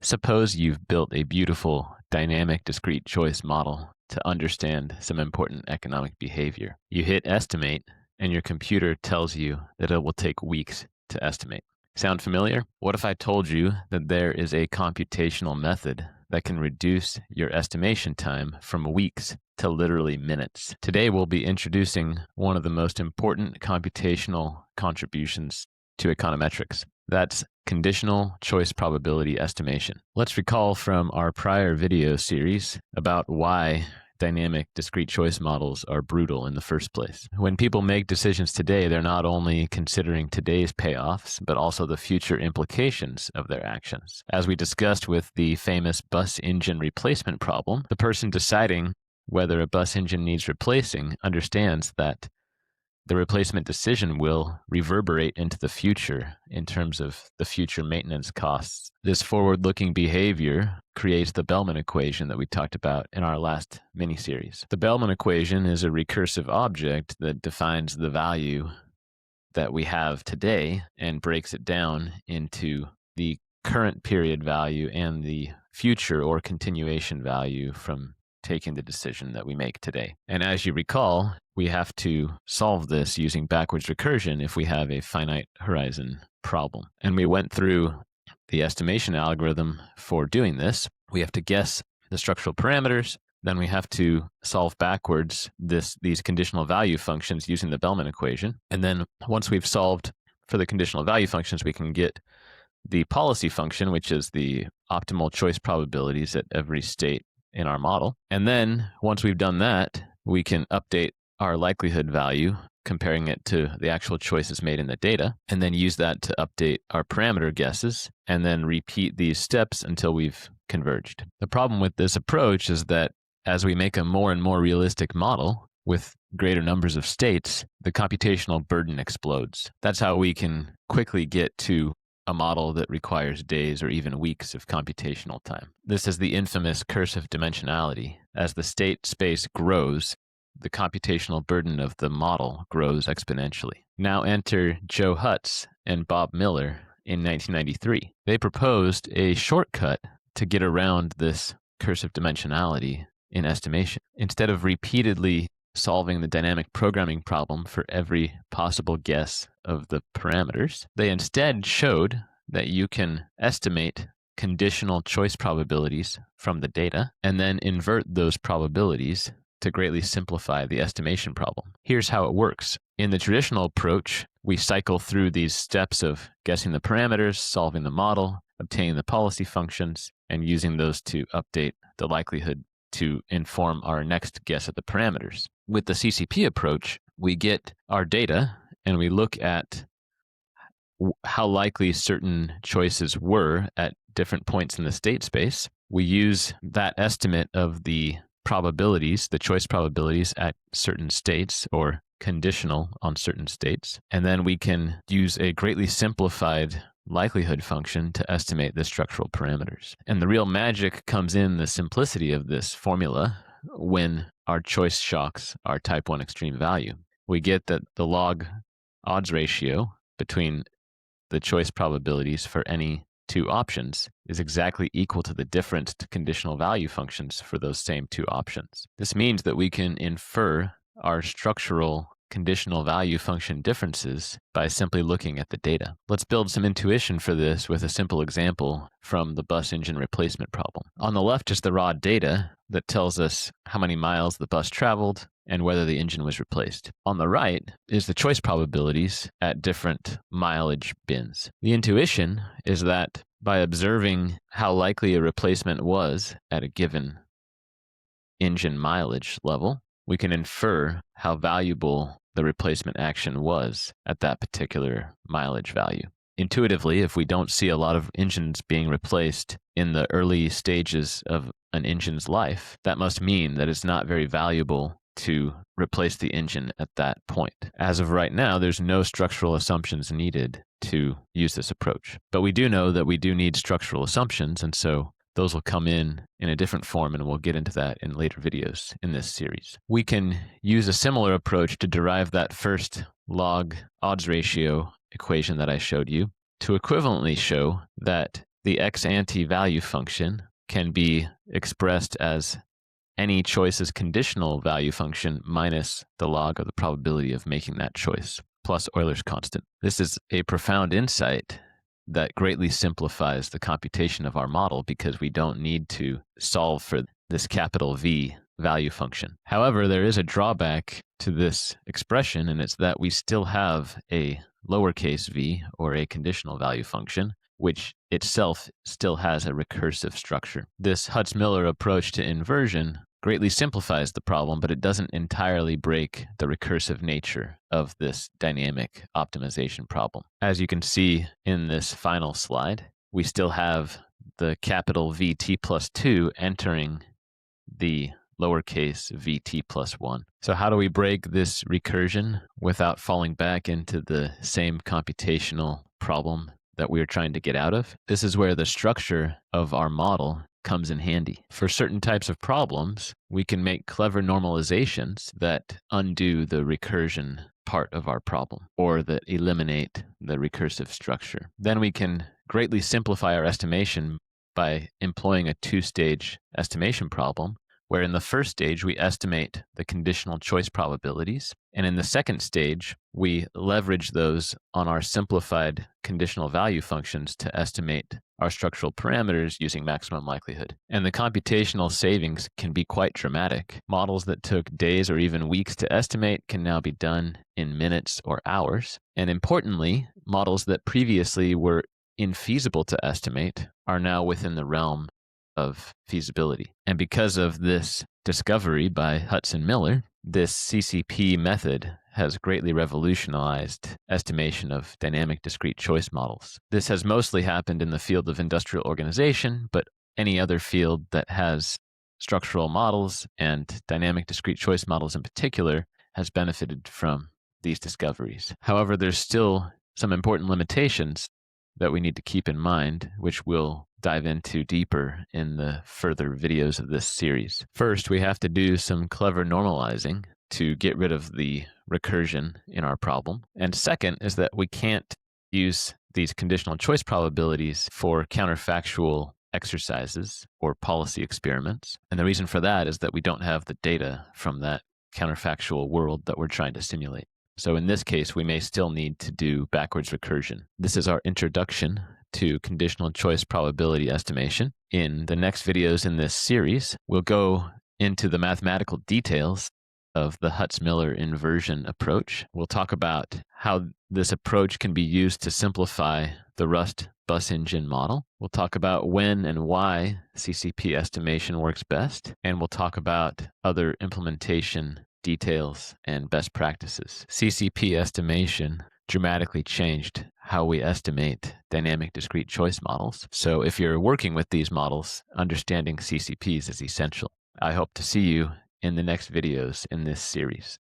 Suppose you've built a beautiful, dynamic, discrete choice model to understand some important economic behavior. You hit estimate, and your computer tells you that it will take weeks to estimate. Sound familiar? What if I told you that there is a computational method that can reduce your estimation time from weeks to literally minutes? Today, we'll be introducing one of the most important computational contributions to econometrics. That's conditional choice probability estimation. Let's recall from our prior video series about why dynamic discrete choice models are brutal in the first place. When people make decisions today, they're not only considering today's payoffs, but also the future implications of their actions. As we discussed with the famous bus engine replacement problem, the person deciding whether a bus engine needs replacing understands that the replacement decision will reverberate into the future in terms of the future maintenance costs. This forward-looking behavior creates the Bellman equation that we talked about in our last mini-series. The Bellman equation is a recursive object that defines the value that we have today and breaks it down into the current period value and the future or continuation value from taking the decision that we make today. And as you recall, we have to solve this using backwards recursion if we have a finite horizon problem. And we went through the estimation algorithm for doing this. We have to guess the structural parameters, then we have to solve backwards these conditional value functions using the Bellman equation. And then once we've solved for the conditional value functions, we can get the policy function, which is the optimal choice probabilities at every state in our model. And then once we've done that, we can update our likelihood value, comparing it to the actual choices made in the data, and then use that to update our parameter guesses, and then repeat these steps until we've converged. The problem with this approach is that as we make a more and more realistic model with greater numbers of states, the computational burden explodes. That's how we can quickly get to a model that requires days or even weeks of computational time. This is the infamous curse of dimensionality. As the state space grows, the computational burden of the model grows exponentially. Now enter Joe Hotz and Bob Miller in 1993. They proposed a shortcut to get around this curse of dimensionality in estimation. Instead of repeatedly solving the dynamic programming problem for every possible guess of the parameters, they instead showed that you can estimate conditional choice probabilities from the data and then invert those probabilities to greatly simplify the estimation problem. Here's how it works. In the traditional approach, we cycle through these steps of guessing the parameters, solving the model, obtaining the policy functions, and using those to update the likelihood to inform our next guess at the parameters. With the CCP approach, we get our data and we look at how likely certain choices were at different points in the state space. We use that estimate of the probabilities, the choice probabilities at certain states or conditional on certain states. And then we can use a greatly simplified likelihood function to estimate the structural parameters. And the real magic comes in the simplicity of this formula when our choice shocks our type 1 extreme value. We get that the log odds ratio between the choice probabilities for any two options is exactly equal to the difference to conditional value functions for those same two options. This means that we can infer our structural conditional value function differences by simply looking at the data. Let's build some intuition for this with a simple example from the bus engine replacement problem. On the left is the raw data that tells us how many miles the bus traveled and whether the engine was replaced. On the right is the choice probabilities at different mileage bins. The intuition is that by observing how likely a replacement was at a given engine mileage level, we can infer how valuable the replacement action was at that particular mileage value. Intuitively, if we don't see a lot of engines being replaced in the early stages of an engine's life, that must mean that it's not very valuable to replace the engine at that point. As of right now, there's no structural assumptions needed to use this approach. But we do know that we do need structural assumptions, and so those will come in a different form, and we'll get into that in later videos in this series. We can use a similar approach to derive that first log odds ratio equation that I showed you to equivalently show that The ex-ante value function can be expressed as any choice's conditional value function minus the log of the probability of making that choice, plus Euler's constant. This is a profound insight that greatly simplifies the computation of our model because we don't need to solve for this capital V value function. However, there is a drawback to this expression, and it's that we still have a lowercase v, or a conditional value function, which itself still has a recursive structure. This Hotz-Miller approach to inversion greatly simplifies the problem, but it doesn't entirely break the recursive nature of this dynamic optimization problem. As you can see in this final slide, we still have the capital Vt plus 2 entering the lowercase vt plus 1. So how do we break this recursion without falling back into the same computational problem that we are trying to get out of? This is where the structure of our model comes in handy. For certain types of problems, we can make clever normalizations that undo the recursion part of our problem, or that eliminate the recursive structure. Then we can greatly simplify our estimation by employing a two-stage estimation problem, where in the first stage we estimate the conditional choice probabilities, and in the second stage we leverage those on our simplified conditional value functions to estimate our structural parameters using maximum likelihood. And the computational savings can be quite dramatic. Models that took days or even weeks to estimate can now be done in minutes or hours. And importantly, models that previously were infeasible to estimate are now within the realm of feasibility. And because of this discovery by Hotz and Miller, this CCP method has greatly revolutionized estimation of dynamic discrete choice models. This has mostly happened in the field of industrial organization, but any other field that has structural models and dynamic discrete choice models in particular has benefited from these discoveries. However, there's still some important limitations that we need to keep in mind, which we'll dive into deeper in the further videos of this series. First, we have to do some clever normalizing to get rid of the recursion in our problem. And second is that we can't use these conditional choice probabilities for counterfactual exercises or policy experiments. And the reason for that is that we don't have the data from that counterfactual world that we're trying to simulate. So in this case, we may still need to do backwards recursion. This is our introduction to conditional choice probability estimation. In the next videos in this series, we'll go into the mathematical details of the Hotz-Miller inversion approach. We'll talk about how this approach can be used to simplify the Rust bus engine model. We'll talk about when and why CCP estimation works best, and we'll talk about other implementation details and best practices. CCP estimation dramatically changed how we estimate dynamic discrete choice models. So if you're working with these models, understanding CCPs is essential. I hope to see you in the next videos in this series.